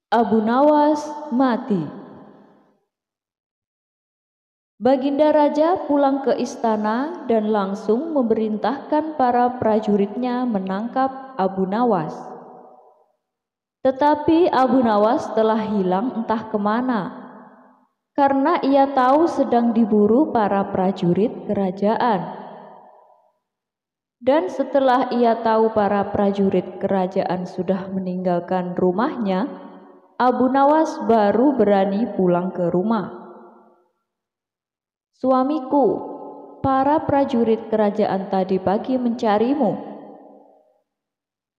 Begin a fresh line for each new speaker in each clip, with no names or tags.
Abu Nawas mati. Baginda Raja pulang ke istana dan langsung memerintahkan para prajuritnya menangkap Abu Nawas. Tetapi Abu Nawas telah hilang entah kemana, karena ia tahu sedang diburu para prajurit kerajaan. Dan setelah ia tahu para prajurit kerajaan sudah meninggalkan rumahnya, Abu Nawas baru berani pulang ke rumah. "Suamiku, para prajurit kerajaan tadi pagi mencarimu."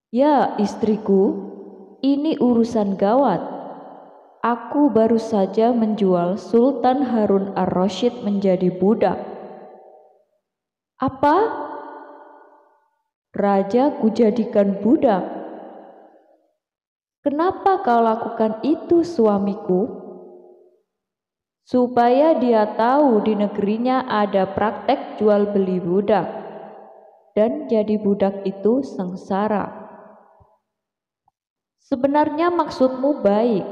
"Ya, istriku, ini urusan gawat. Aku baru saja menjual Sultan Harun ar-Rasyid menjadi budak." "Apa? Raja kujadikan budak? Kenapa kau lakukan itu, suamiku?" "Supaya dia tahu di negerinya ada praktek jual beli budak, dan jadi budak itu sengsara." "Sebenarnya maksudmu baik,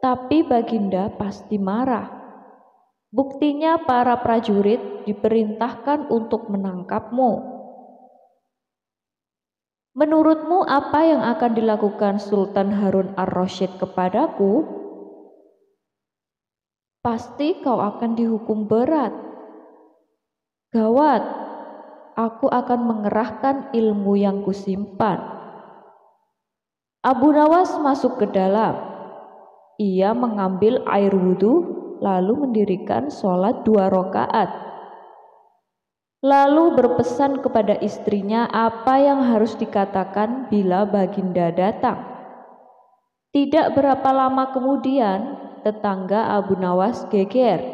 tapi Baginda pasti marah. Buktinya para prajurit diperintahkan untuk menangkapmu. Menurutmu apa yang akan dilakukan Sultan Harun ar-Rasyid kepadaku? Pasti kau akan dihukum berat. Gawat, aku akan mengerahkan ilmu yang kusimpan." Abu Nawas masuk ke dalam. Ia mengambil air wudhu, lalu mendirikan sholat 2 rakaat. Lalu berpesan kepada istrinya apa yang harus dikatakan bila Baginda datang. Tidak berapa lama kemudian, tetangga Abu Nawas geger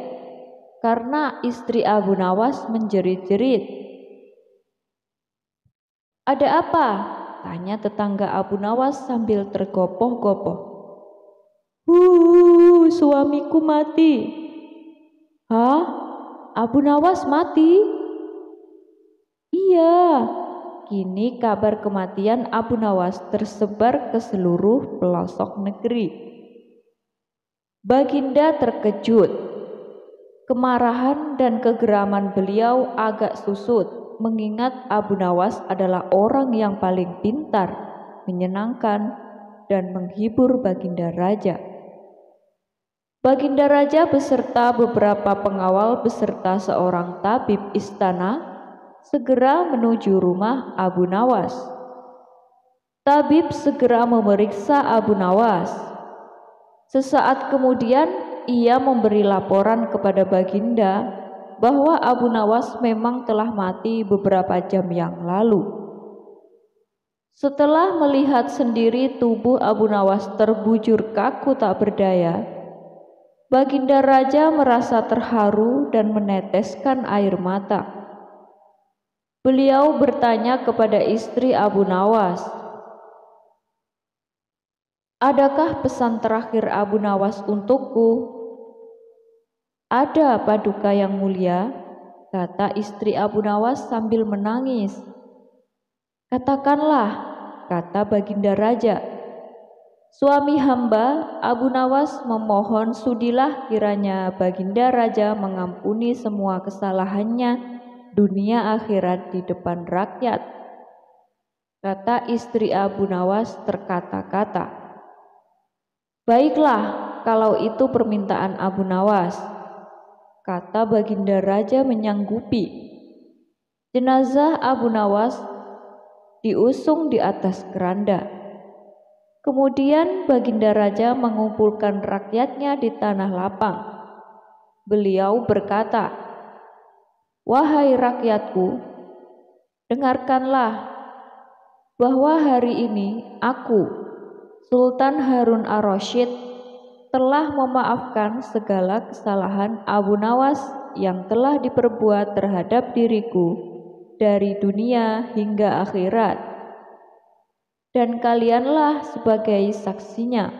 karena istri Abu Nawas menjerit-jerit. "Ada apa?" tanya tetangga Abu Nawas sambil tergopoh-gopoh. Suamiku mati." "Hah? Abu Nawas mati?" "Iya." Kini kabar kematian Abu Nawas tersebar ke seluruh pelosok negeri. Baginda terkejut. Kemarahan dan kegeraman beliau agak susut, mengingat Abu Nawas adalah orang yang paling pintar, menyenangkan, dan menghibur Baginda Raja. Baginda Raja beserta beberapa pengawal beserta seorang tabib istana segera menuju rumah Abu Nawas. Tabib segera memeriksa Abu Nawas. Sesaat kemudian ia memberi laporan kepada Baginda bahwa Abu Nawas memang telah mati beberapa jam yang lalu. Setelah melihat sendiri tubuh Abu Nawas terbujur kaku tak berdaya, Baginda Raja merasa terharu dan meneteskan air mata. Beliau bertanya kepada istri Abu Nawas, "Adakah pesan terakhir Abu Nawas untukku?" "Ada, Paduka yang mulia," kata istri Abu Nawas sambil menangis. "Katakanlah," kata Baginda Raja. "Suami hamba Abu Nawas memohon sudilah kiranya Baginda Raja mengampuni semua kesalahannya dunia akhirat di depan rakyat," kata istri Abu Nawas terkata-kata. "Baiklah, kalau itu permintaan Abu Nawas," kata Baginda Raja menyanggupi. Jenazah Abu Nawas diusung di atas keranda. Kemudian Baginda Raja mengumpulkan rakyatnya di tanah lapang. Beliau berkata, "Wahai rakyatku, dengarkanlah bahwa hari ini aku, Sultan Harun ar-Rasyid, telah memaafkan segala kesalahan Abu Nawas yang telah diperbuat terhadap diriku dari dunia hingga akhirat, dan kalianlah sebagai saksinya."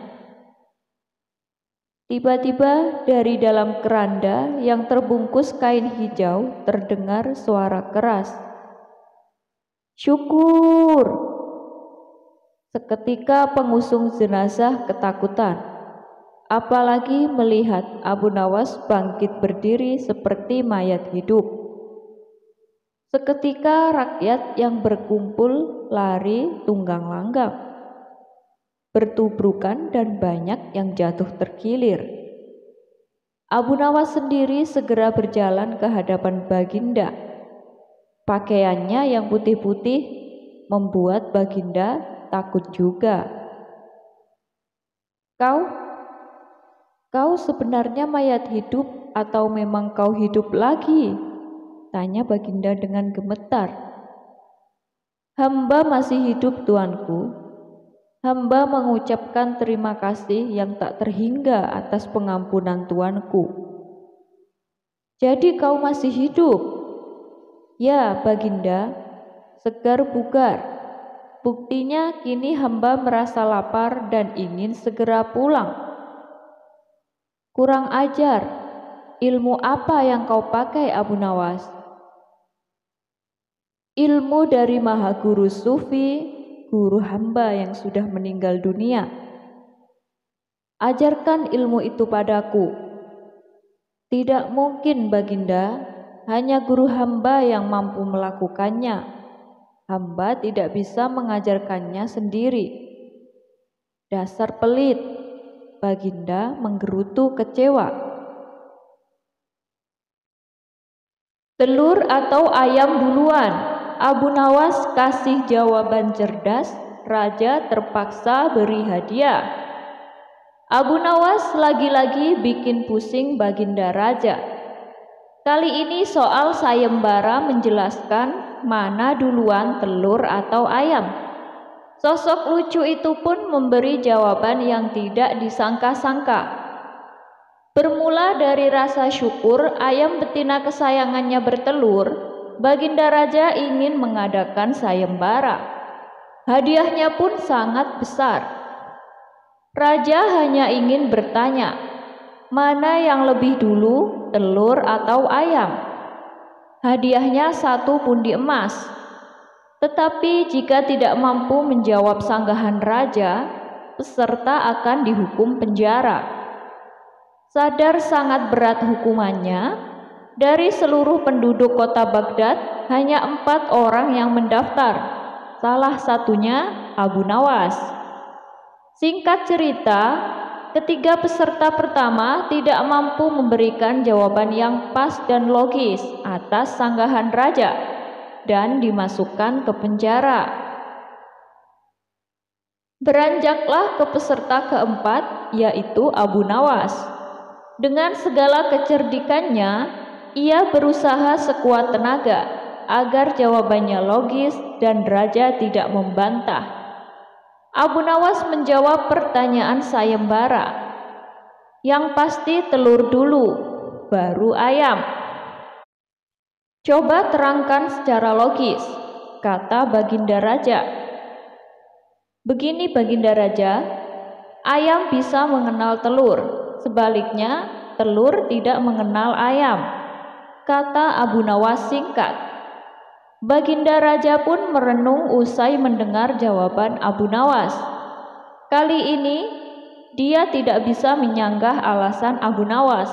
Tiba-tiba dari dalam keranda yang terbungkus kain hijau terdengar suara keras, "Syukur!" Seketika pengusung jenazah ketakutan, apalagi melihat Abu Nawas bangkit berdiri seperti mayat hidup. Seketika rakyat yang berkumpul lari tunggang langgang, bertubrukan dan banyak yang jatuh terkilir. Abu Nawas sendiri segera berjalan ke hadapan Baginda. Pakaiannya yang putih-putih membuat Baginda takut juga. Kau sebenarnya mayat hidup atau memang kau hidup lagi? Tanya Baginda dengan gemetar. Hamba masih hidup, tuanku. Hamba mengucapkan terima kasih yang tak terhingga atas pengampunan tuanku. Jadi kau masih hidup? Ya, Baginda, segar bugar. Buktinya kini hamba merasa lapar dan ingin segera pulang. Kurang ajar, ilmu apa yang kau pakai, Abu Nawas? Ilmu dari Maha Guru Sufi, guru hamba yang sudah meninggal dunia. Ajarkan ilmu itu padaku. Tidak mungkin, Baginda, hanya guru hamba yang mampu melakukannya. Hamba tidak bisa mengajarkannya sendiri. Dasar pelit, Baginda menggerutu kecewa. Telur atau ayam duluan? Abu Nawas kasih jawaban cerdas. Raja terpaksa beri hadiah. Abu Nawas lagi-lagi bikin pusing Baginda Raja. Kali ini soal sayembara menjelaskan mana duluan telur atau ayam. Sosok lucu itu pun memberi jawaban yang tidak disangka-sangka. Bermula dari rasa syukur ayam betina kesayangannya bertelur, Baginda Raja ingin mengadakan sayembara. Hadiahnya pun sangat besar. Raja hanya ingin bertanya, mana yang lebih dulu, telur atau ayam? Hadiahnya 1 pundi emas. Tetapi jika tidak mampu menjawab sanggahan raja, peserta akan dihukum penjara. Sadar sangat berat hukumannya, dari seluruh penduduk kota Baghdad hanya 4 orang yang mendaftar. Salah satunya Abu Nawas. Singkat cerita, ketiga peserta pertama tidak mampu memberikan jawaban yang pas dan logis atas sanggahan raja dan dimasukkan ke penjara. Beranjaklah ke peserta keempat, yaitu Abu Nawas. Dengan segala kecerdikannya, ia berusaha sekuat tenaga agar jawabannya logis dan raja tidak membantah. Abu Nawas menjawab pertanyaan sayembara. Yang pasti telur dulu, baru ayam. Coba terangkan secara logis, kata Baginda Raja. Begini Baginda Raja, ayam bisa mengenal telur, sebaliknya telur tidak mengenal ayam, kata Abu Nawas singkat. Baginda Raja pun merenung usai mendengar jawaban Abu Nawas. Kali ini dia tidak bisa menyanggah alasan Abu Nawas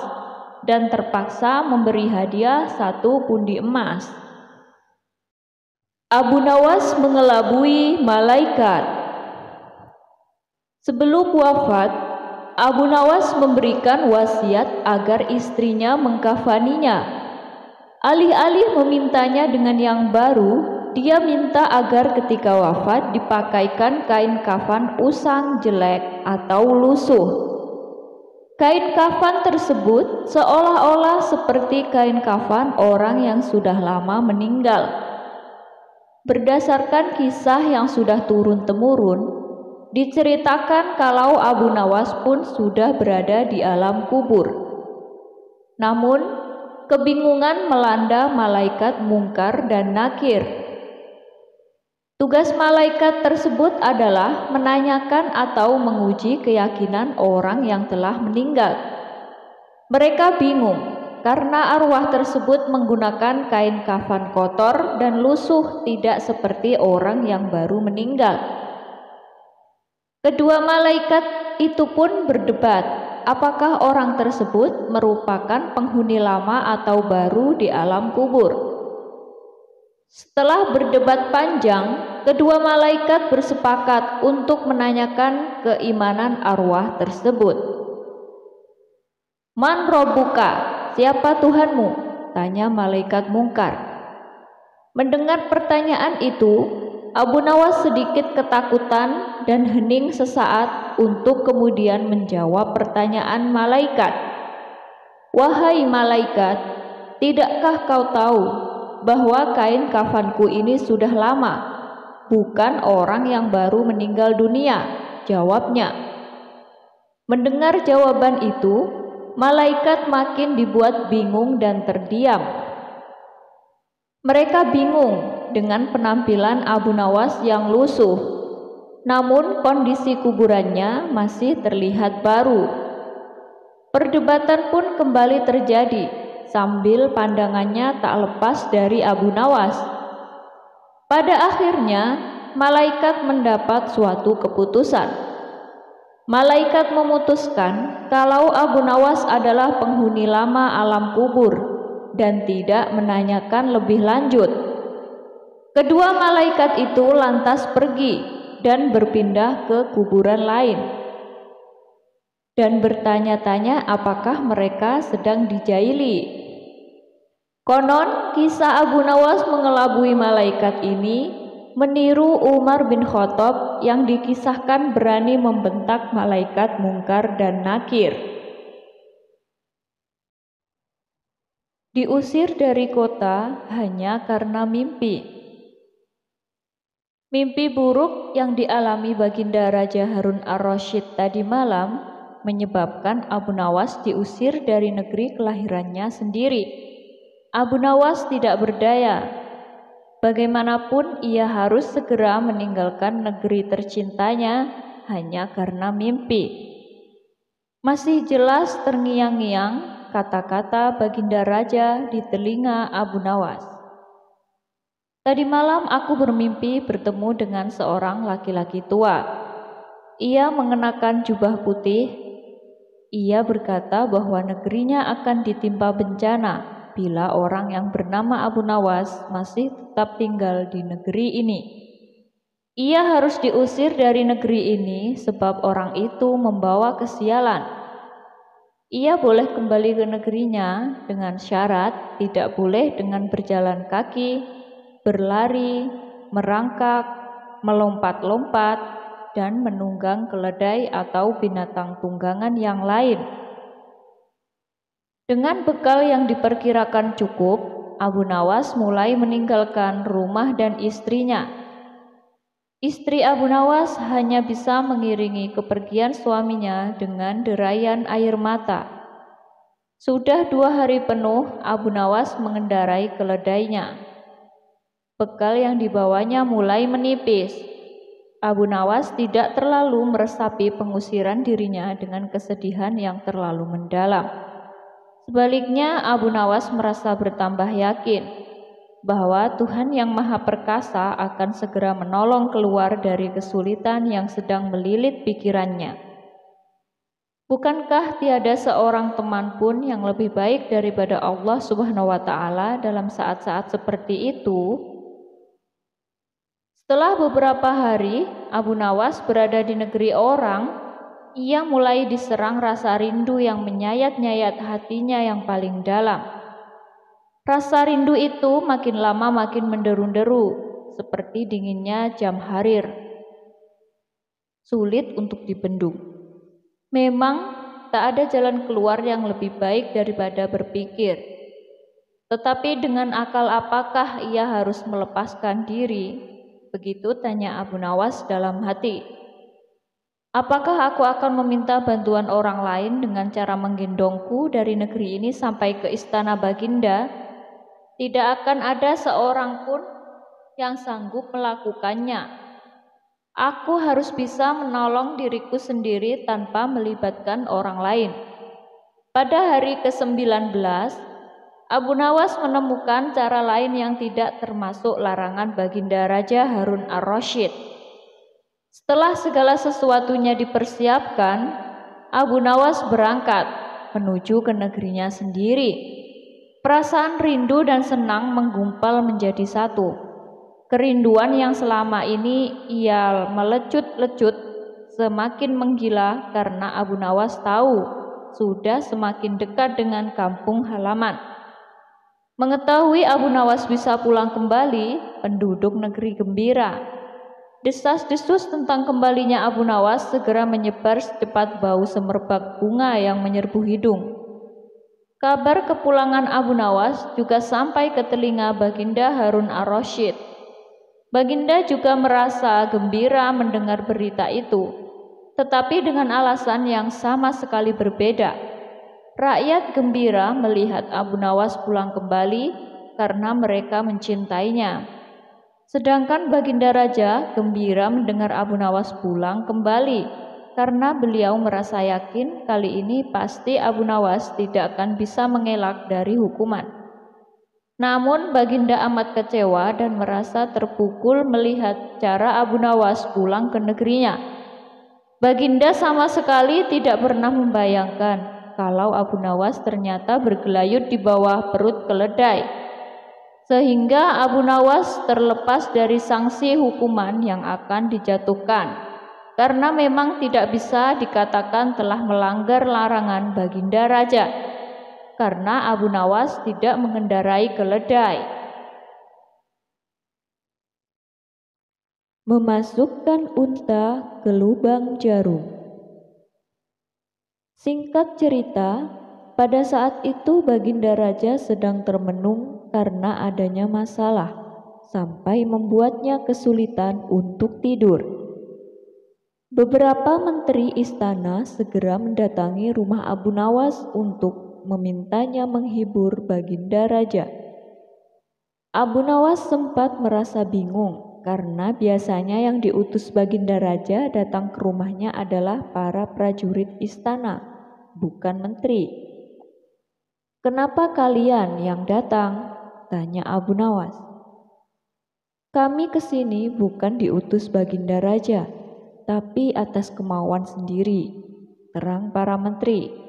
dan terpaksa memberi hadiah 1 pundi emas. Abu Nawas mengelabui malaikat. Sebelum wafat, Abu Nawas memberikan wasiat agar istrinya mengkafaninya. Alih-alih memintanya dengan yang baru, dia minta agar ketika wafat dipakaikan kain kafan usang jelek atau lusuh. Kain kafan tersebut seolah-olah seperti kain kafan orang yang sudah lama meninggal. Berdasarkan kisah yang sudah turun-temurun, diceritakan kalau Abu Nawas pun sudah berada di alam kubur. Namun, kebingungan melanda malaikat Mungkar dan Nakir. Tugas malaikat tersebut adalah menanyakan atau menguji keyakinan orang yang telah meninggal. Mereka bingung karena arwah tersebut menggunakan kain kafan kotor dan lusuh, tidak seperti orang yang baru meninggal. Kedua malaikat itu pun berdebat, apakah orang tersebut merupakan penghuni lama atau baru di alam kubur. Setelah berdebat panjang, kedua malaikat bersepakat untuk menanyakan keimanan arwah tersebut. Man Robbuka, siapa Tuhanmu? Tanya malaikat mungkar. Mendengar pertanyaan itu, Abu Nawas sedikit ketakutan dan hening sesaat untuk kemudian menjawab pertanyaan malaikat. Wahai malaikat, tidakkah kau tahu bahwa kain kafanku ini sudah lama, bukan orang yang baru meninggal dunia? Jawabnya. Mendengar jawaban itu, malaikat makin dibuat bingung dan terdiam. Mereka bingung dengan penampilan Abu Nawas yang lusuh, namun kondisi kuburannya masih terlihat baru. Perdebatan pun kembali terjadi sambil pandangannya tak lepas dari Abu Nawas. Pada akhirnya, malaikat mendapat suatu keputusan. Malaikat memutuskan kalau Abu Nawas adalah penghuni lama alam kubur dan tidak menanyakan lebih lanjut. Kedua malaikat itu lantas pergi dan berpindah ke kuburan lain dan bertanya-tanya apakah mereka sedang dijaili. Konon kisah Abu Nawas mengelabui malaikat ini meniru Umar bin Khattab yang dikisahkan berani membentak malaikat mungkar dan nakir. Diusir dari kota hanya karena mimpi. Mimpi buruk yang dialami Baginda Raja Harun ar-Rasyid tadi malam menyebabkan Abu Nawas diusir dari negeri kelahirannya sendiri. Abu Nawas tidak berdaya. Bagaimanapun ia harus segera meninggalkan negeri tercintanya hanya karena mimpi. Masih jelas terngiang-ngiang kata-kata Baginda Raja di telinga Abu Nawas. Tadi malam aku bermimpi bertemu dengan seorang laki-laki tua. Ia mengenakan jubah putih. Ia berkata bahwa negerinya akan ditimpa bencana bila orang yang bernama Abu Nawas masih tetap tinggal di negeri ini. Ia harus diusir dari negeri ini sebab orang itu membawa kesialan. Ia boleh kembali ke negerinya dengan syarat tidak boleh dengan berjalan kaki, berlari, merangkak, melompat-lompat, dan menunggang keledai atau binatang tunggangan yang lain. Dengan bekal yang diperkirakan cukup, Abu Nawas mulai meninggalkan rumah dan istrinya. Istri Abu Nawas hanya bisa mengiringi kepergian suaminya dengan derayan air mata. Sudah 2 hari penuh Abu Nawas mengendarai keledainya. Bekal yang dibawanya mulai menipis. Abu Nawas tidak terlalu meresapi pengusiran dirinya dengan kesedihan yang terlalu mendalam. Sebaliknya, Abu Nawas merasa bertambah yakin bahwa Tuhan yang Maha Perkasa akan segera menolong keluar dari kesulitan yang sedang melilit pikirannya. Bukankah tiada seorang teman pun yang lebih baik daripada Allah Subhanahu wa Ta'ala dalam saat-saat seperti itu? Setelah beberapa hari Abu Nawas berada di negeri orang, ia mulai diserang rasa rindu yang menyayat-nyayat hatinya yang paling dalam. Rasa rindu itu makin lama makin menderu-deru, seperti dinginnya jam harir. Sulit untuk dibendung. Memang tak ada jalan keluar yang lebih baik daripada berpikir. Tetapi dengan akal apakah ia harus melepaskan diri? Begitu tanya Abu Nawas dalam hati. Apakah aku akan meminta bantuan orang lain dengan cara menggendongku dari negeri ini sampai ke istana Baginda? Tidak akan ada seorang pun yang sanggup melakukannya. Aku harus bisa menolong diriku sendiri tanpa melibatkan orang lain. Pada hari ke-19, Abu Nawas menemukan cara lain yang tidak termasuk larangan Baginda Raja Harun ar-Rasyid. Setelah segala sesuatunya dipersiapkan, Abu Nawas berangkat menuju ke negerinya sendiri. Perasaan rindu dan senang menggumpal menjadi satu. Kerinduan yang selama ini ia melecut-lecut semakin menggila karena Abu Nawas tahu sudah semakin dekat dengan kampung halaman. Mengetahui Abu Nawas bisa pulang kembali, penduduk negeri gembira. Desas-desus tentang kembalinya Abu Nawas segera menyebar secepat bau semerbak bunga yang menyerbu hidung. Kabar kepulangan Abu Nawas juga sampai ke telinga Baginda Harun ar-Rasyid. Baginda juga merasa gembira mendengar berita itu, tetapi dengan alasan yang sama sekali berbeda. Rakyat gembira melihat Abu Nawas pulang kembali karena mereka mencintainya. Sedangkan Baginda Raja gembira mendengar Abu Nawas pulang kembali karena beliau merasa yakin kali ini pasti Abu Nawas tidak akan bisa mengelak dari hukuman. Namun Baginda amat kecewa dan merasa terpukul melihat cara Abu Nawas pulang ke negerinya. Baginda sama sekali tidak pernah membayangkan kalau Abu Nawas ternyata bergelayut di bawah perut keledai, sehingga Abu Nawas terlepas dari sanksi hukuman yang akan dijatuhkan, karena memang tidak bisa dikatakan telah melanggar larangan Baginda Raja, karena Abu Nawas tidak mengendarai keledai. Memasukkan unta ke lubang jarum. Singkat cerita, pada saat itu Baginda Raja sedang termenung karena adanya masalah, sampai membuatnya kesulitan untuk tidur. Beberapa menteri istana segera mendatangi rumah Abu Nawas untuk memintanya menghibur Baginda Raja. Abu Nawas sempat merasa bingung karena biasanya yang diutus Baginda Raja datang ke rumahnya adalah para prajurit istana, bukan menteri. "Kenapa kalian yang datang?" tanya Abu Nawas. "Kami kesini bukan diutus Baginda Raja, tapi atas kemauan sendiri," terang para menteri.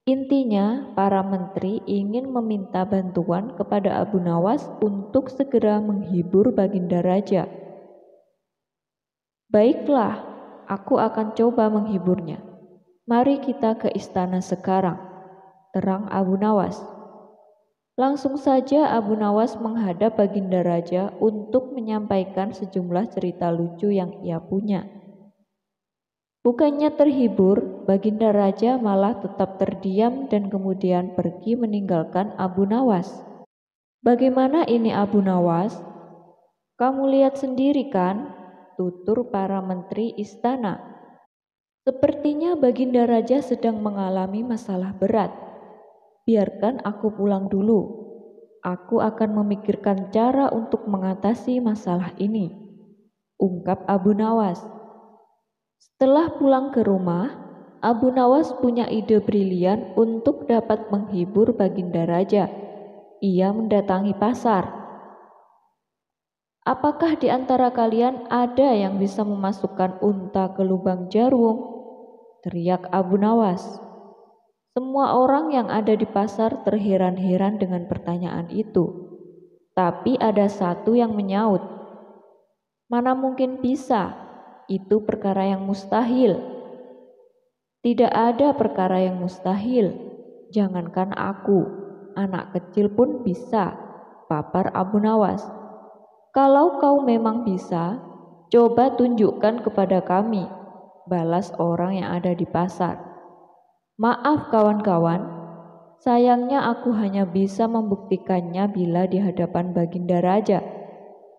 Intinya, para menteri ingin meminta bantuan kepada Abu Nawas untuk segera menghibur Baginda Raja. "Baiklah, aku akan coba menghiburnya. Mari kita ke istana sekarang," terang Abu Nawas. Langsung saja Abu Nawas menghadap Baginda Raja untuk menyampaikan sejumlah cerita lucu yang ia punya. Bukannya terhibur, Baginda Raja malah tetap terdiam dan kemudian pergi meninggalkan Abu Nawas. "Bagaimana ini Abu Nawas? Kamu lihat sendiri kan?" tutur para menteri istana. "Sepertinya Baginda Raja sedang mengalami masalah berat. Biarkan aku pulang dulu. Aku akan memikirkan cara untuk mengatasi masalah ini," ungkap Abu Nawas. Setelah pulang ke rumah, Abu Nawas punya ide brilian untuk dapat menghibur Baginda Raja. Ia mendatangi pasar. "Apakah di antara kalian ada yang bisa memasukkan unta ke lubang jarum?" teriak Abu Nawas. Semua orang yang ada di pasar terheran-heran dengan pertanyaan itu. Tapi ada satu yang menyaut, "Mana mungkin bisa? Itu perkara yang mustahil." "Tidak ada perkara yang mustahil. Jangankan aku, anak kecil pun bisa," papar Abu Nawas. "Kalau kau memang bisa, coba tunjukkan kepada kami," balas orang yang ada di pasar. "Maaf kawan-kawan, sayangnya aku hanya bisa membuktikannya bila di hadapan Baginda Raja,"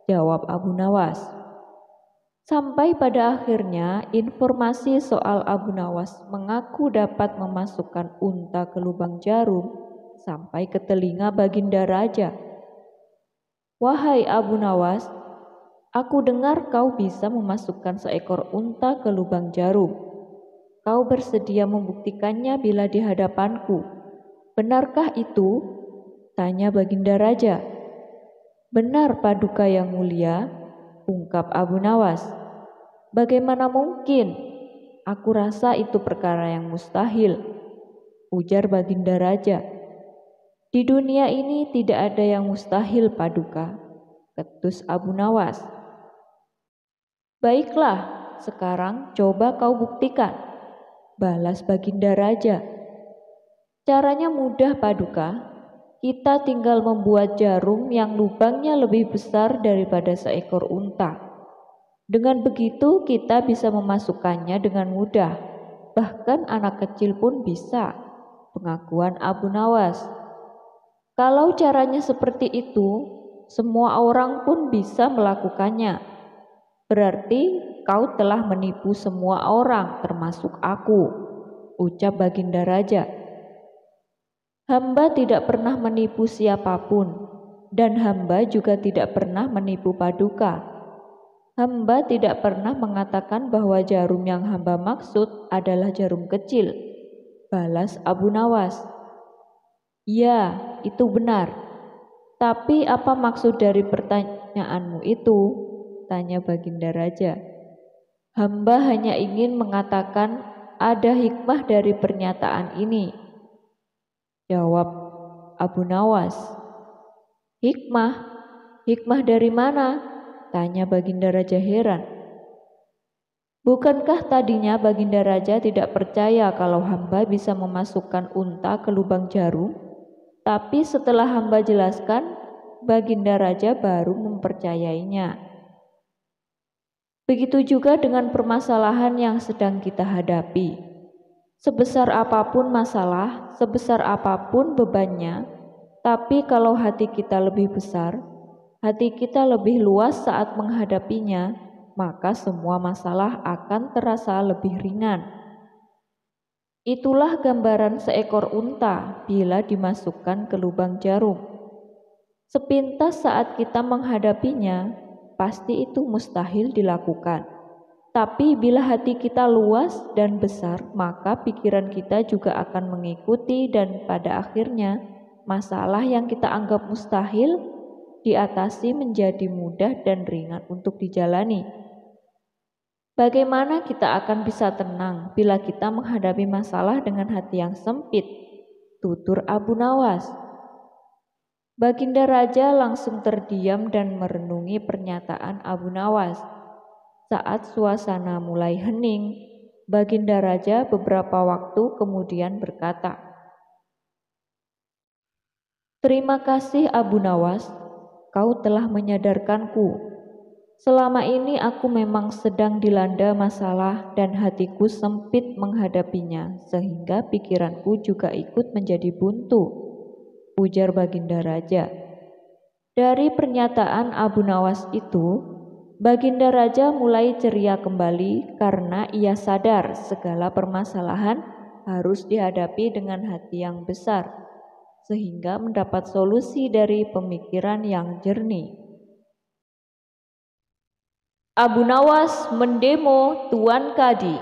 jawab Abu Nawas. Sampai pada akhirnya informasi soal Abu Nawas mengaku dapat memasukkan unta ke lubang jarum sampai ke telinga Baginda Raja. "Wahai Abu Nawas, aku dengar kau bisa memasukkan seekor unta ke lubang jarum. Kau bersedia membuktikannya bila di hadapanku. Benarkah itu?" tanya Baginda Raja. "Benar Paduka yang mulia," ungkap Abu Nawas. Bagaimana mungkin? Aku rasa itu perkara yang mustahil, ujar Baginda Raja. Di dunia ini tidak ada yang mustahil, Paduka, ketus Abu Nawas. Baiklah, sekarang coba kau buktikan, balas Baginda Raja. Caranya mudah, Paduka. Kita tinggal membuat jarum yang lubangnya lebih besar daripada seekor unta. Dengan begitu kita bisa memasukkannya dengan mudah. Bahkan anak kecil pun bisa, pengakuan Abu Nawas. Kalau caranya seperti itu, semua orang pun bisa melakukannya. Berarti kau telah menipu semua orang termasuk aku, ucap Baginda Raja. Hamba tidak pernah menipu siapapun, dan hamba juga tidak pernah menipu Paduka. Hamba tidak pernah mengatakan bahwa jarum yang hamba maksud adalah jarum kecil, balas Abu Nawas. Ya, itu benar. Tapi apa maksud dari pertanyaanmu itu? Tanya Baginda Raja. Hamba hanya ingin mengatakan ada hikmah dari pernyataan ini, jawab Abu Nawas. Hikmah? Hikmah dari mana? Tanya Baginda Raja heran. Bukankah tadinya Baginda Raja tidak percaya kalau hamba bisa memasukkan unta ke lubang jarum? Tapi setelah hamba jelaskan, Baginda Raja baru mempercayainya. Begitu juga dengan permasalahan yang sedang kita hadapi. Sebesar apapun masalah, sebesar apapun bebannya, tapi kalau hati kita lebih besar, hati kita lebih luas saat menghadapinya, maka semua masalah akan terasa lebih ringan. Itulah gambaran seekor unta bila dimasukkan ke lubang jarum. Sepintas saat kita menghadapinya, pasti itu mustahil dilakukan. Tapi bila hati kita luas dan besar, maka pikiran kita juga akan mengikuti dan pada akhirnya masalah yang kita anggap mustahil diatasi menjadi mudah dan ringan untuk dijalani. Bagaimana kita akan bisa tenang bila kita menghadapi masalah dengan hati yang sempit? Tutur Abu Nawas. Baginda Raja langsung terdiam dan merenungi pernyataan Abu Nawas. Saat suasana mulai hening, Baginda Raja beberapa waktu kemudian berkata, "Terima kasih Abu Nawas, kau telah menyadarkanku. Selama ini aku memang sedang dilanda masalah dan hatiku sempit menghadapinya, sehingga pikiranku juga ikut menjadi buntu," ujar Baginda Raja. Dari pernyataan Abu Nawas itu, Baginda Raja mulai ceria kembali karena ia sadar segala permasalahan harus dihadapi dengan hati yang besar, sehingga mendapat solusi dari pemikiran yang jernih. Abu Nawas mendemo Tuan Kadi.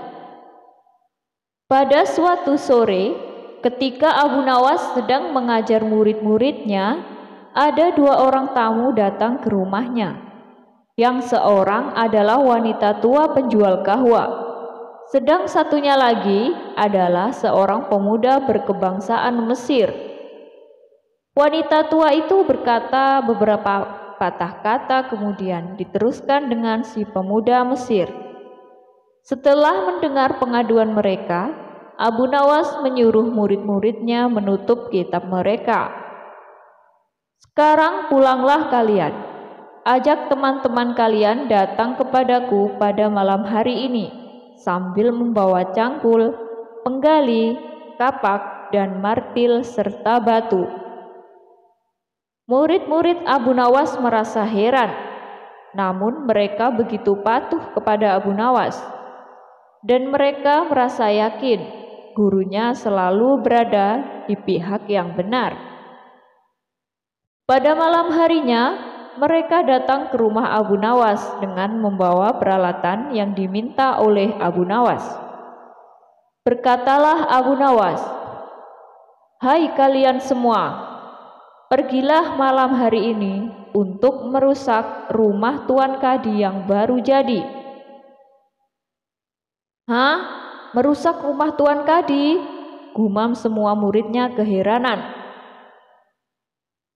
Pada suatu sore, ketika Abu Nawas sedang mengajar murid-muridnya, ada dua orang tamu datang ke rumahnya. Yang seorang adalah wanita tua penjual kahwa, sedang satunya lagi adalah seorang pemuda berkebangsaan Mesir. Wanita tua itu berkata beberapa patah kata, kemudian diteruskan dengan si pemuda Mesir. Setelah mendengar pengaduan mereka, Abu Nawas menyuruh murid-muridnya menutup kitab mereka. "Sekarang pulanglah kalian. Ajak teman-teman kalian datang kepadaku pada malam hari ini sambil membawa cangkul, penggali, kapak, dan martil serta batu." Murid-murid Abu Nawas merasa heran, namun mereka begitu patuh kepada Abu Nawas, dan mereka merasa yakin gurunya selalu berada di pihak yang benar. Pada malam harinya, mereka datang ke rumah Abu Nawas dengan membawa peralatan yang diminta oleh Abu Nawas. Berkatalah Abu Nawas, "Hai kalian semua, pergilah malam hari ini untuk merusak rumah Tuan Kadi yang baru jadi. Hah? Merusak rumah Tuan Kadi? Gumam semua muridnya keheranan.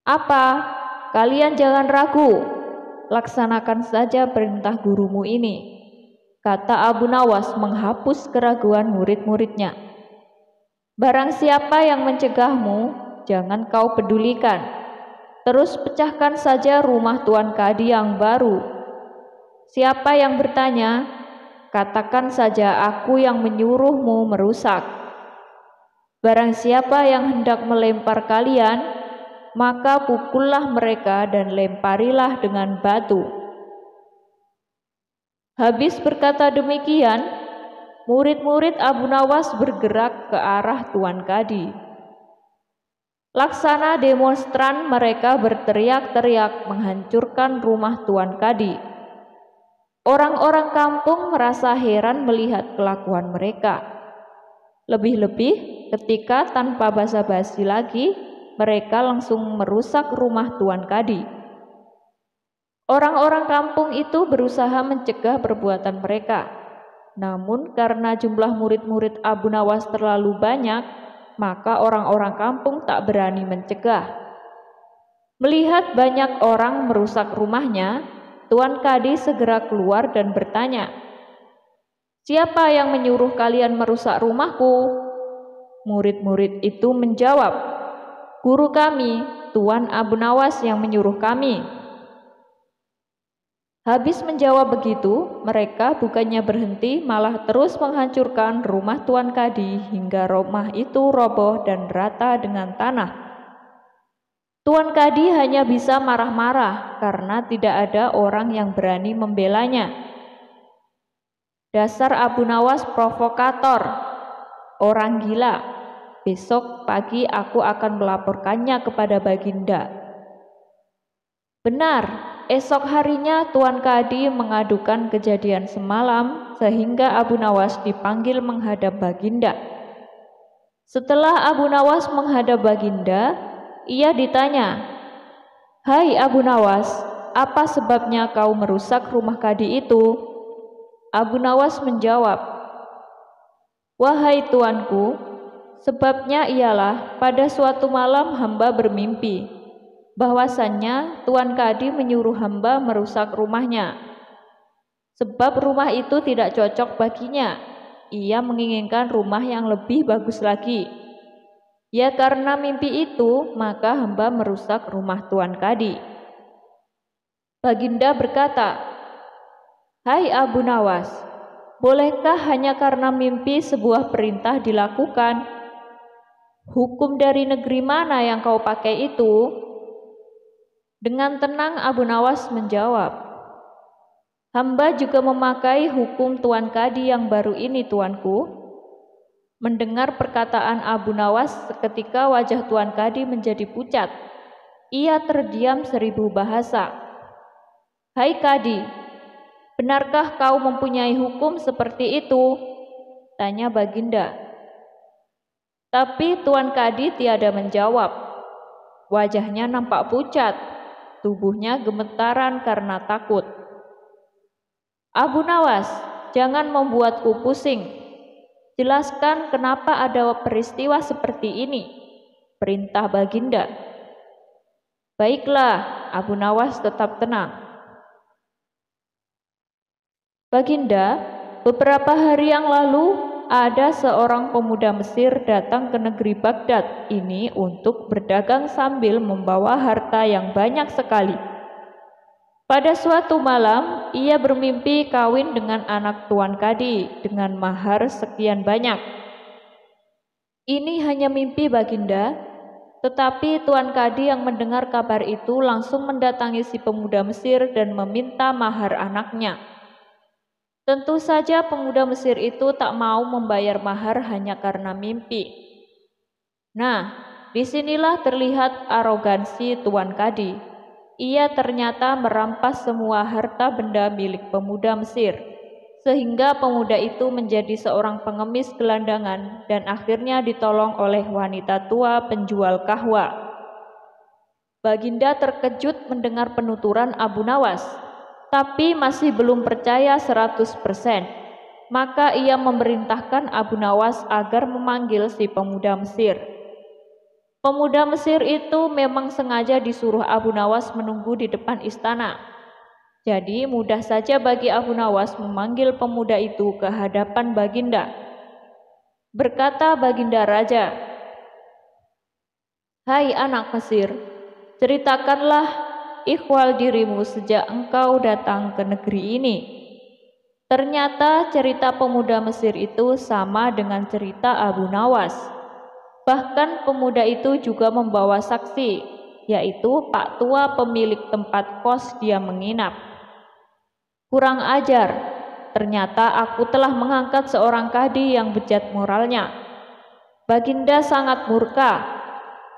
Apa? Kalian jangan ragu. Laksanakan saja perintah gurumu ini, kata Abu Nawas menghapus keraguan murid-muridnya. Barang siapa yang mencegahmu, jangan kau pedulikan. Terus pecahkan saja rumah Tuan Kadi yang baru. Siapa yang bertanya, katakan saja aku yang menyuruhmu merusak. Barang siapa yang hendak melempar kalian, maka pukullah mereka dan lemparilah dengan batu. Habis berkata demikian, murid-murid Abu Nawas bergerak ke arah Tuan Kadi. Laksana demonstran mereka berteriak-teriak menghancurkan rumah Tuan Kadi. Orang-orang kampung merasa heran melihat kelakuan mereka. Lebih-lebih ketika tanpa basa-basi lagi, mereka langsung merusak rumah Tuan Kadi. Orang-orang kampung itu berusaha mencegah perbuatan mereka. Namun karena jumlah murid-murid Abu Nawas terlalu banyak, maka orang-orang kampung tak berani mencegah. Melihat banyak orang merusak rumahnya, Tuan Kadi segera keluar dan bertanya, "Siapa yang menyuruh kalian merusak rumahku?" Murid-murid itu menjawab, "Guru kami, Tuan Abu Nawas yang menyuruh kami." Habis menjawab begitu, mereka bukannya berhenti, malah terus menghancurkan rumah Tuan Kadi hingga rumah itu roboh dan rata dengan tanah. Tuan Kadi hanya bisa marah-marah karena tidak ada orang yang berani membelanya. Dasar Abu Nawas provokator, orang gila. Besok pagi aku akan melaporkannya kepada Baginda. Benar, esok harinya Tuan Kadi mengadukan kejadian semalam sehingga Abu Nawas dipanggil menghadap Baginda. Setelah Abu Nawas menghadap Baginda, ia ditanya, "Hai Abu Nawas, apa sebabnya kau merusak rumah Kadi itu?" Abu Nawas menjawab, "Wahai tuanku, sebabnya ialah pada suatu malam hamba bermimpi bahwasannya Tuan Kadi menyuruh hamba merusak rumahnya. Sebab rumah itu tidak cocok baginya. Ia menginginkan rumah yang lebih bagus lagi. Ya karena mimpi itu, maka hamba merusak rumah Tuan Kadi." Baginda berkata, "Hai Abu Nawas, bolehkah hanya karena mimpi sebuah perintah dilakukan? Hukum dari negeri mana yang kau pakai itu?" Dengan tenang Abu Nawas menjawab, "Hamba juga memakai hukum Tuan Kadi yang baru ini, tuanku." Mendengar perkataan Abu Nawas, seketika wajah Tuan Kadi menjadi pucat. Ia terdiam 1000 bahasa. "Hai Kadi, benarkah kau mempunyai hukum seperti itu?" tanya Baginda. Tapi Tuan Kadi tiada menjawab. Wajahnya nampak pucat, tubuhnya gemetaran karena takut. "Abu Nawas, jangan membuatku pusing. Jelaskan kenapa ada peristiwa seperti ini," perintah Baginda. "Baiklah," Abu Nawas tetap tenang. "Baginda, beberapa hari yang lalu ada seorang pemuda Mesir datang ke negeri Baghdad ini untuk berdagang sambil membawa harta yang banyak sekali. Pada suatu malam, ia bermimpi kawin dengan anak Tuan Kadi dengan mahar sekian banyak." "Ini hanya mimpi, Baginda." Tetapi Tuan Kadi yang mendengar kabar itu langsung mendatangi si pemuda Mesir dan meminta mahar anaknya. Tentu saja pemuda Mesir itu tak mau membayar mahar hanya karena mimpi. Nah, disinilah terlihat arogansi Tuan Kadi. Ia ternyata merampas semua harta benda milik pemuda Mesir, sehingga pemuda itu menjadi seorang pengemis gelandangan dan akhirnya ditolong oleh wanita tua penjual kahwa. Baginda terkejut mendengar penuturan Abu Nawas, tapi masih belum percaya 100%. Maka ia memerintahkan Abu Nawas agar memanggil si pemuda Mesir. Pemuda Mesir itu memang sengaja disuruh Abu Nawas menunggu di depan istana. Jadi mudah saja bagi Abu Nawas memanggil pemuda itu ke hadapan Baginda. Berkata Baginda Raja, "Hai anak Mesir, ceritakanlah ihwal dirimu sejak engkau datang ke negeri ini." Ternyata cerita pemuda Mesir itu sama dengan cerita Abu Nawas. Bahkan pemuda itu juga membawa saksi, yaitu Pak Tua pemilik tempat kos dia menginap. "Kurang ajar, ternyata aku telah mengangkat seorang kadi yang bejat moralnya." Baginda sangat murka.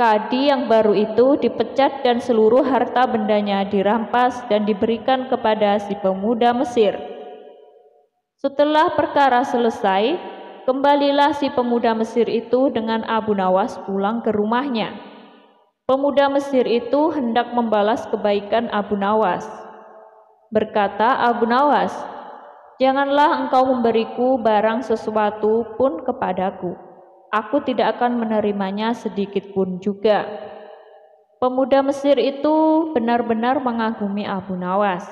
Kadi yang baru itu dipecat dan seluruh harta bendanya dirampas dan diberikan kepada si pemuda Mesir. Setelah perkara selesai, kembalilah si pemuda Mesir itu dengan Abu Nawas pulang ke rumahnya. Pemuda Mesir itu hendak membalas kebaikan Abu Nawas. Berkata Abu Nawas, "Janganlah engkau memberiku barang sesuatu pun kepadaku. Aku tidak akan menerimanya sedikit pun juga." Pemuda Mesir itu benar-benar mengagumi Abu Nawas.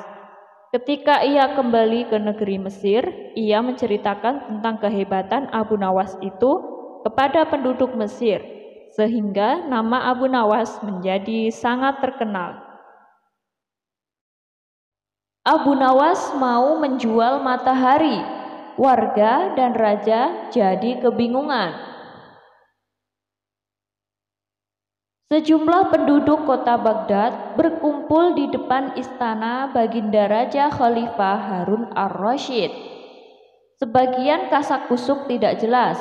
Ketika ia kembali ke negeri Mesir, ia menceritakan tentang kehebatan Abu Nawas itu kepada penduduk Mesir, sehingga nama Abu Nawas menjadi sangat terkenal. Abu Nawas mau menjual matahari. Warga dan raja jadi kebingungan. Sejumlah penduduk kota Baghdad berkumpul di depan istana Baginda Raja Khalifah Harun ar-Rasyid. Sebagian kasak-kusuk tidak jelas,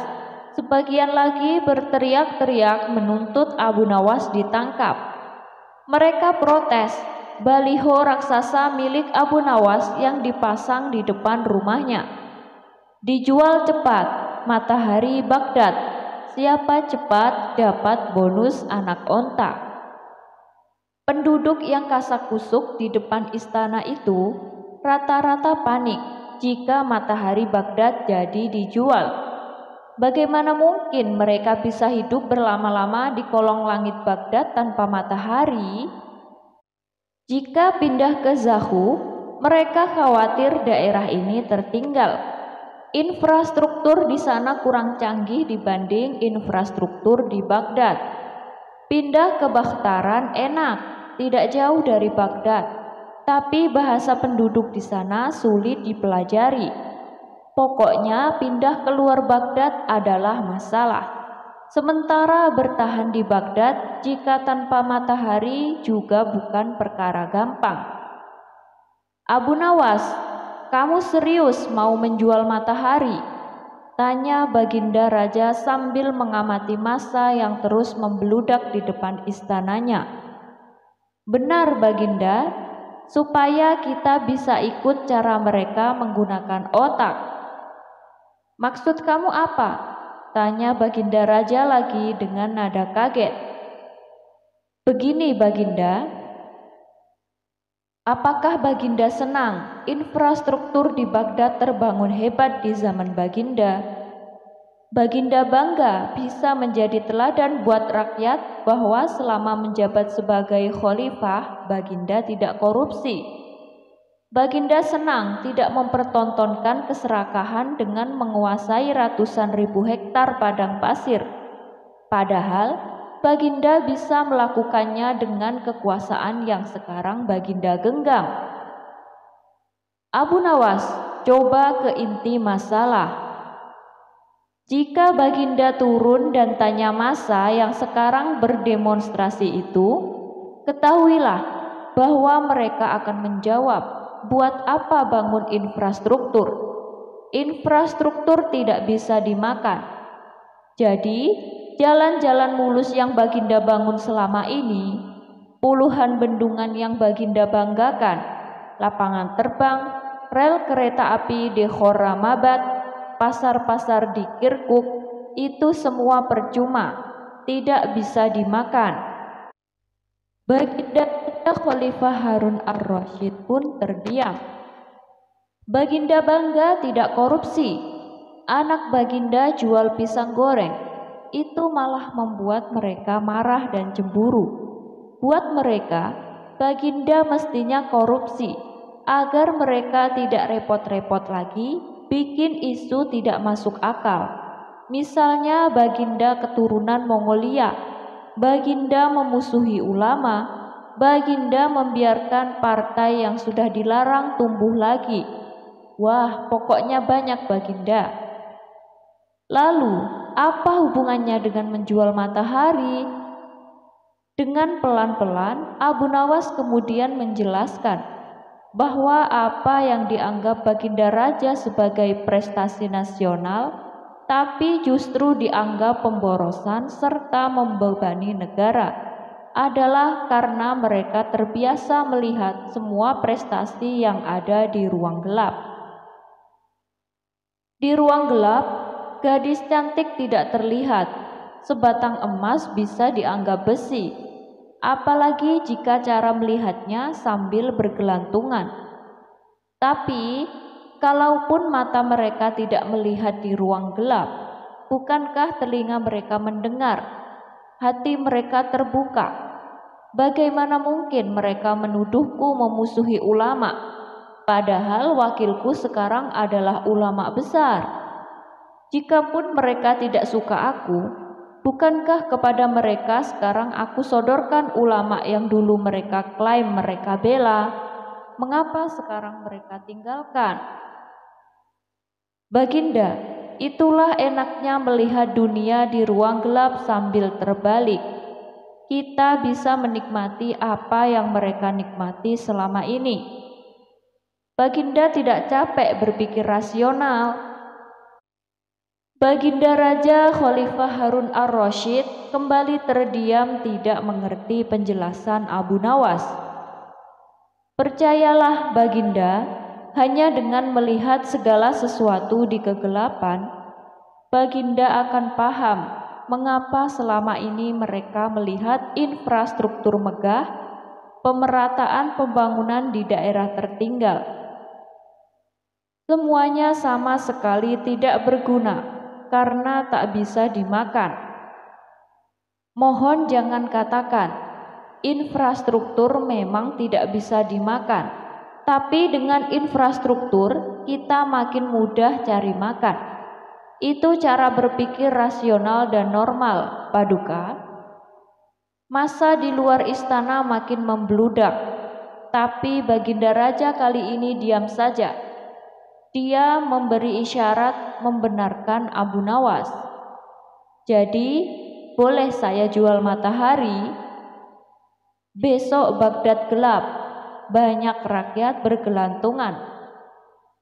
sebagian lagi berteriak-teriak menuntut Abu Nawas ditangkap. Mereka protes baliho raksasa milik Abu Nawas yang dipasang di depan rumahnya. "Dijual cepat, matahari Baghdad. Siapa cepat dapat bonus anak onta." Penduduk yang kasak-kusuk di depan istana itu rata-rata panik jika matahari Baghdad jadi dijual. Bagaimana mungkin mereka bisa hidup berlama-lama di kolong langit Baghdad tanpa matahari? Jika pindah ke Zahu, mereka khawatir daerah ini tertinggal. Infrastruktur di sana kurang canggih dibanding infrastruktur di Baghdad. Pindah ke Bakhtaran enak, tidak jauh dari Baghdad, tapi bahasa penduduk di sana sulit dipelajari. Pokoknya pindah keluar Baghdad adalah masalah. Sementara bertahan di Baghdad jika tanpa matahari juga bukan perkara gampang. "Abu Nawas, kamu serius mau menjual matahari?" tanya Baginda Raja sambil mengamati massa yang terus membeludak di depan istananya. "Benar Baginda, supaya kita bisa ikut cara mereka menggunakan otak." "Maksud kamu apa?" tanya Baginda Raja lagi dengan nada kaget. "Begini Baginda, apakah Baginda senang infrastruktur di Baghdad terbangun hebat di zaman Baginda? Baginda bangga bisa menjadi teladan buat rakyat bahwa selama menjabat sebagai khalifah, Baginda tidak korupsi. Baginda senang tidak mempertontonkan keserakahan dengan menguasai ratusan ribu hektar padang pasir. Padahal Baginda bisa melakukannya dengan kekuasaan yang sekarang Baginda genggam." "Abu Nawas, coba ke inti masalah. Jika Baginda turun dan tanya massa yang sekarang berdemonstrasi itu, ketahuilah bahwa mereka akan menjawab, buat apa bangun infrastruktur? Infrastruktur tidak bisa dimakan. Jadi jalan-jalan mulus yang Baginda bangun selama ini, puluhan bendungan yang Baginda banggakan, lapangan terbang, rel kereta api di Khorramabad, pasar-pasar di Kirkuk, itu semua percuma, tidak bisa dimakan." Baginda Khalifah Harun ar-Rasyid pun terdiam. Baginda bangga tidak korupsi, anak Baginda jual pisang goreng. Itu malah membuat mereka marah dan cemburu. Buat mereka, Baginda mestinya korupsi, agar mereka tidak repot-repot lagi bikin isu tidak masuk akal. Misalnya Baginda keturunan Mongolia, Baginda memusuhi ulama, Baginda membiarkan partai yang sudah dilarang tumbuh lagi. Wah, pokoknya banyak Baginda. Lalu, apa hubungannya dengan menjual matahari? Dengan pelan-pelan, Abu Nawas kemudian menjelaskan bahwa apa yang dianggap Baginda Raja sebagai prestasi nasional, tapi justru dianggap pemborosan serta membebani negara, adalah karena mereka terbiasa melihat semua prestasi yang ada di ruang gelap. Di ruang gelap, gadis cantik tidak terlihat, sebatang emas bisa dianggap besi, apalagi jika cara melihatnya sambil bergelantungan. Tapi, kalaupun mata mereka tidak melihat di ruang gelap, bukankah telinga mereka mendengar? Hati mereka terbuka. Bagaimana mungkin mereka menuduhku memusuhi ulama, padahal wakilku sekarang adalah ulama besar? Jikapun mereka tidak suka aku, bukankah kepada mereka sekarang aku sodorkan ulama yang dulu mereka klaim mereka bela? Mengapa sekarang mereka tinggalkan? Baginda, itulah enaknya melihat dunia di ruang gelap sambil terbalik. Kita bisa menikmati apa yang mereka nikmati selama ini. Baginda tidak capek berpikir rasional. Baginda Raja Khalifah Harun ar-Rasyid kembali terdiam tidak mengerti penjelasan Abu Nawas. Percayalah Baginda, hanya dengan melihat segala sesuatu di kegelapan, Baginda akan paham mengapa selama ini mereka melihat infrastruktur megah, pemerataan pembangunan di daerah tertinggal. Semuanya sama sekali tidak berguna karena tak bisa dimakan. Mohon jangan katakan, infrastruktur memang tidak bisa dimakan, tapi dengan infrastruktur kita makin mudah cari makan. Itu cara berpikir rasional dan normal, Paduka. Masa di luar istana makin membludak, tapi Baginda Raja kali ini diam saja. Dia memberi isyarat membenarkan Abu Nawas. Jadi, boleh saya jual matahari? Besok Baghdad gelap, banyak rakyat bergelantungan.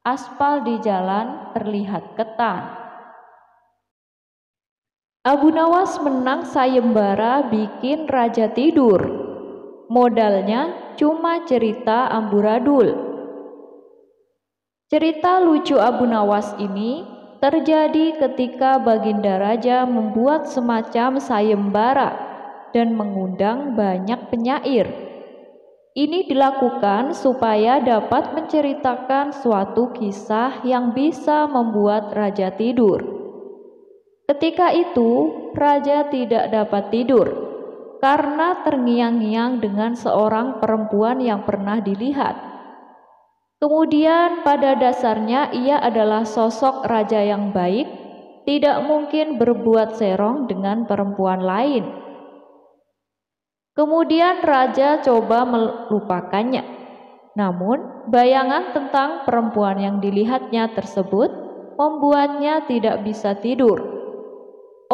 Aspal di jalan terlihat ketan. Abu Nawas menang sayembara bikin raja tidur. Modalnya cuma cerita amburadul. Cerita lucu Abu Nawas ini terjadi ketika Baginda Raja membuat semacam sayembara dan mengundang banyak penyair. Ini dilakukan supaya dapat menceritakan suatu kisah yang bisa membuat raja tidur. Ketika itu, raja tidak dapat tidur karena terngiang-ngiang dengan seorang perempuan yang pernah dilihat. Kemudian pada dasarnya ia adalah sosok raja yang baik, tidak mungkin berbuat serong dengan perempuan lain. Kemudian raja coba melupakannya. Namun, bayangan tentang perempuan yang dilihatnya tersebut membuatnya tidak bisa tidur.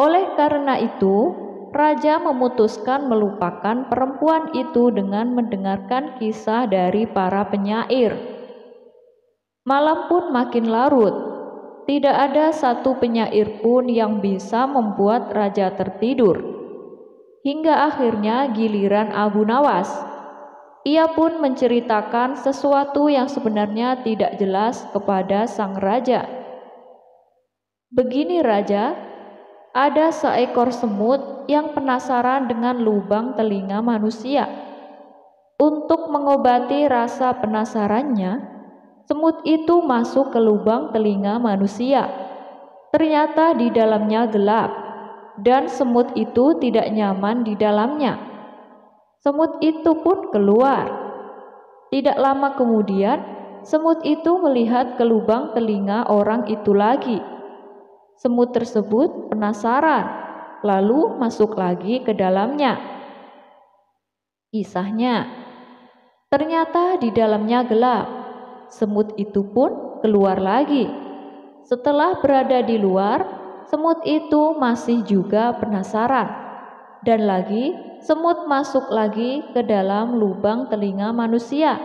Oleh karena itu, raja memutuskan melupakan perempuan itu dengan mendengarkan kisah dari para penyair. Malam pun makin larut. Tidak ada satu penyair pun yang bisa membuat raja tertidur. Hingga akhirnya giliran Abu Nawas. Ia pun menceritakan sesuatu yang sebenarnya tidak jelas kepada sang raja. Begini raja, ada seekor semut yang penasaran dengan lubang telinga manusia. Untuk mengobati rasa penasarannya, semut itu masuk ke lubang telinga manusia. Ternyata di dalamnya gelap, dan semut itu tidak nyaman di dalamnya. Semut itu pun keluar. Tidak lama kemudian, semut itu melihat ke lubang telinga orang itu lagi. Semut tersebut penasaran, lalu masuk lagi ke dalamnya. Kisahnya, ternyata di dalamnya gelap. Semut itu pun keluar lagi. Setelah berada di luar, semut itu masih juga penasaran. Dan lagi, semut masuk lagi ke dalam lubang telinga manusia.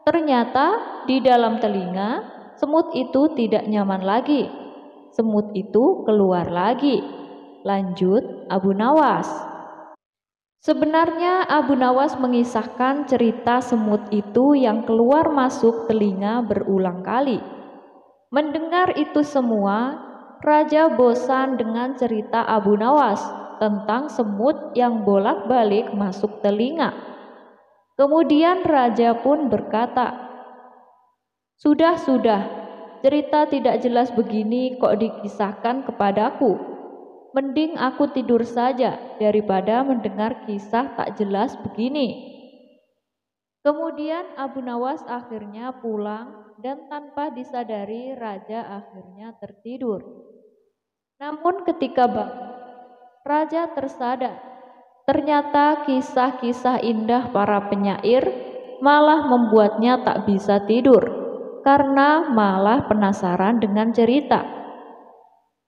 Ternyata di dalam telinga, semut itu tidak nyaman lagi. Semut itu keluar lagi. Lanjut Abu Nawas. Sebenarnya Abu Nawas mengisahkan cerita semut itu yang keluar masuk telinga berulang kali. Mendengar itu semua, raja bosan dengan cerita Abu Nawas tentang semut yang bolak-balik masuk telinga. Kemudian raja pun berkata, "Sudah, cerita tidak jelas begini kok dikisahkan kepadaku. Mending aku tidur saja daripada mendengar kisah tak jelas begini." Kemudian Abu Nawas akhirnya pulang dan tanpa disadari raja akhirnya tertidur. Namun ketika bangun, raja tersadar. Ternyata kisah-kisah indah para penyair malah membuatnya tak bisa tidur karena malah penasaran dengan cerita.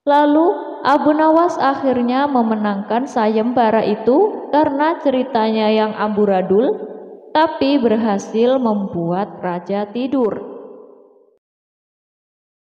Lalu Abu Nawas akhirnya memenangkan sayembara itu karena ceritanya yang amburadul, tapi berhasil membuat raja tidur.